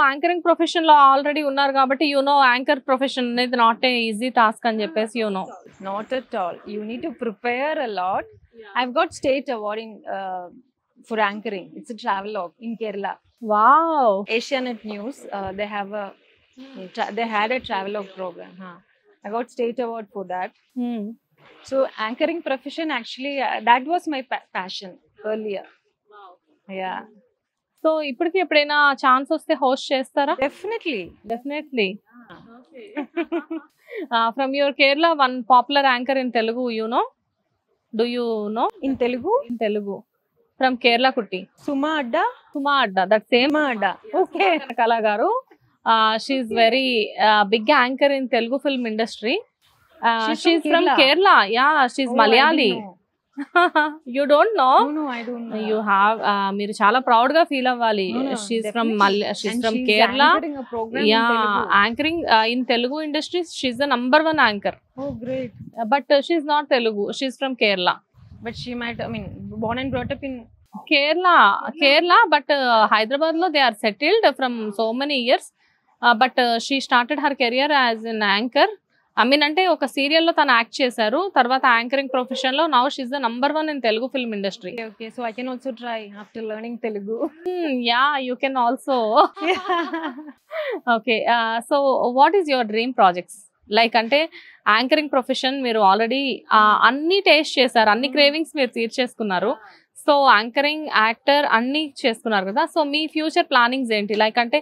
Anchoring profession లో already ఉన్నారు కాబట్టి యాంకర్ ప్రొఫెషన్ అనేది నాట్ ఏ ఈజీ టాస్క్ అని చెప్పేసి Not at all. You need to prepare a lot. I've got state award for anchoring. It's a travelogue in Kerala. Wow. Asianet News. They had a travelogue program. I got state award for that. So anchoring profession actually that was my passion earlier. Yeah. So ఇప్పటికి ఎప్పుడైనా chance వస్తే host చేస్తారా? Definitely. From your Kerala, one popular anchor in Telugu, do you know? In Telugu. From Kerala Kutti. Suma Adda, that same Suma Adda. Okay. Kala garu. She is very big anchor in Telugu film industry. She's from Kerala. Yeah, she's Malayali. You don't know? No, I don't know. You have మీరు చాలా proud గా feel అవ్వాలి. She's from Kerala. Anchoring in Telugu industry. She's the number 1 anchor. Oh, great. But she's not Telugu. She's from Kerala. But she might, born and brought up in Kerala, but Hyderabad lo they are settled from so many years. But she started her career as an anchor. అంటే ఒక serial లో తను act చేశారు. తర్వాత anchoring profession లో now she's the number 1 in Telugu film industry. Okay, so I can also try after learning Telugu. Yeah, you can also. Okay, so what is your dream projects? Like అంటే anchoring profession మీరు already అన్ని taste చేశారు, అన్ని cravings మీరు తీర్చేసుకున్నారు. So anchoring, actor అన్ని చేసుకున్నారు కదా. So మీ future plannings ఏంటి? లైక్ అంటే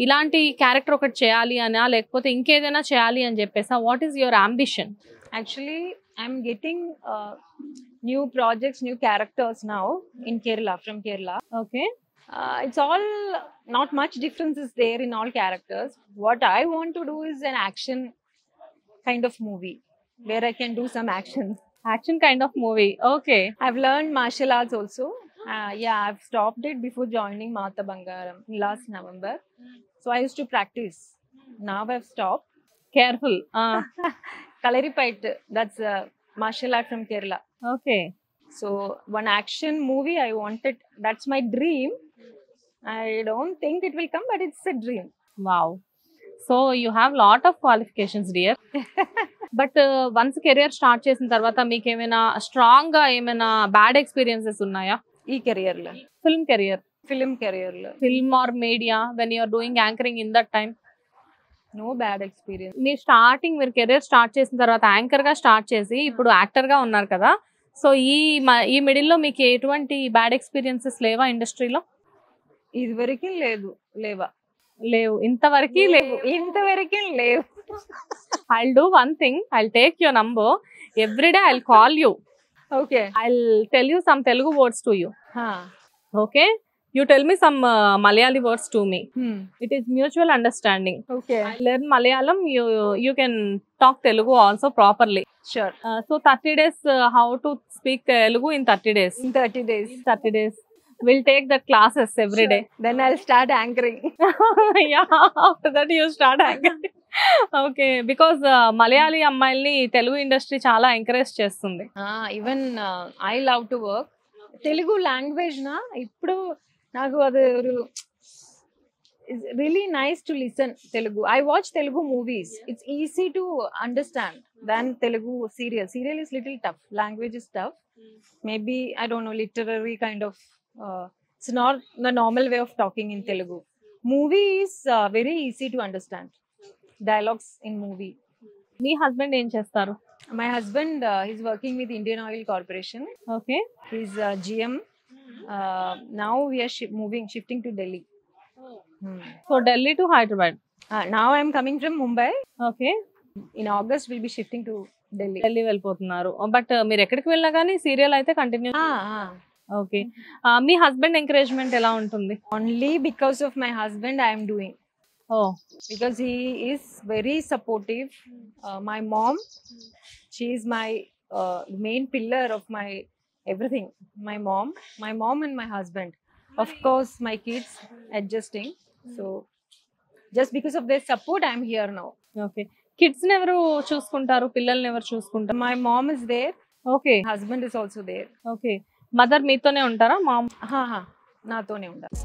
ఇలాంటి క్యారెక్టర్ ఒకటి చేయాలి అనా, లేకపోతే ఇంకేదైనా చేయాలి అని చెప్పేసా? What is your ambition? Actually, I'm getting new projects, new characters now in Kerala, from Kerala. Okay. It's all not much difference is there in all characters. What I want to do is an action kind of movie where I can do some action. Action kind of movie. Okay. I've learned martial arts also. I've stopped it before joining Mata Bangaram last November. So I used to practice. Now I've stopped. Careful. Kalaripait, that's a martial art from Kerala. Okay. So one action movie I wanted. That's my dream. I don't think it will come, but it's a dream. Wow. So you have lot of qualifications, dear. But once career start చేసిన తర్వాత మీకు ఏమైనా strong గా ఏమైనా bad experiences ఉన్నాయా ఈ career లో? Film career లో film or media when you are doing anchoring in that time? No bad experience. మీరు కెరియర్ స్టార్ట్ చేసిన తర్వాత యాంకర్ గా స్టార్ట్ చేసి ఇప్పుడు యాక్టర్ గా ఉన్నారు కదా. సో ఈ మిడిల్ లో మీకు ఎటువంటి బ్యాడ్ ఎక్స్పీరియన్సెస్ లేవా ఇండస్ట్రీలో? ఇదివరకు లేవు ఇంతవరకు లేవు. I'll do one thing. I'll take your number. Every day I'll call you. Okay. I'll tell you some Telugu words to you. Okay? You tell me some Malayali words to me. It is mutual understanding. Okay. I'll learn Malayalam. You can talk Telugu also properly. Sure. So 30 days, how to speak Telugu in 30 days? In 30 days. 30 days. We'll take the classes every day. Then I'll start anchoring. Yeah, after that you start anchoring. Okay, because Malayali అమ్మాయిల్ని Telugu industry చాలా encourage చేస్తుంది. Even I love to work. Telugu language నా ఇప్పుడు నాకు అది it's really nice to listen Telugu. I watch Telugu movies. It's easy to understand than Telugu serial. Serial is little tough. Language is tough. Maybe I don't know, literary kind of. It's not the normal way of talking in Telugu. Movie is very easy to understand. Dialogues in movie. Me husband ఏం చేస్తారు? My husband he's working with Indian Oil Corporation. Okay. He's GM. Now we are shifting to Delhi. So Delhi to Hyderabad. Now I'm coming from Mumbai. Okay. In August we'll be shifting to Delhi. Delhi వెళ్ళిపోతున్నారు. But మీరు ఎక్కడికి వెళ్ళినా కానీ serial అయితే continue. Okay. మీ husband encouragement ఎలా ఉంటుంది? Only because of my husband I am doing. Oh. Because he is very supportive. My mom, she is my main pillar of my everything. My mom and my husband. Of course my kids adjusting. So just because of their support I am here now. Okay. Kids ని ఎవరు చూసుకుంటారు? పిల్లల్ని ఎవరు చూసుకుంటారు? My mom is there. Okay. Husband is also there. Okay. Mother మీతోనే ఉంటారా? Ma'am నాతోనే ఉంటారు.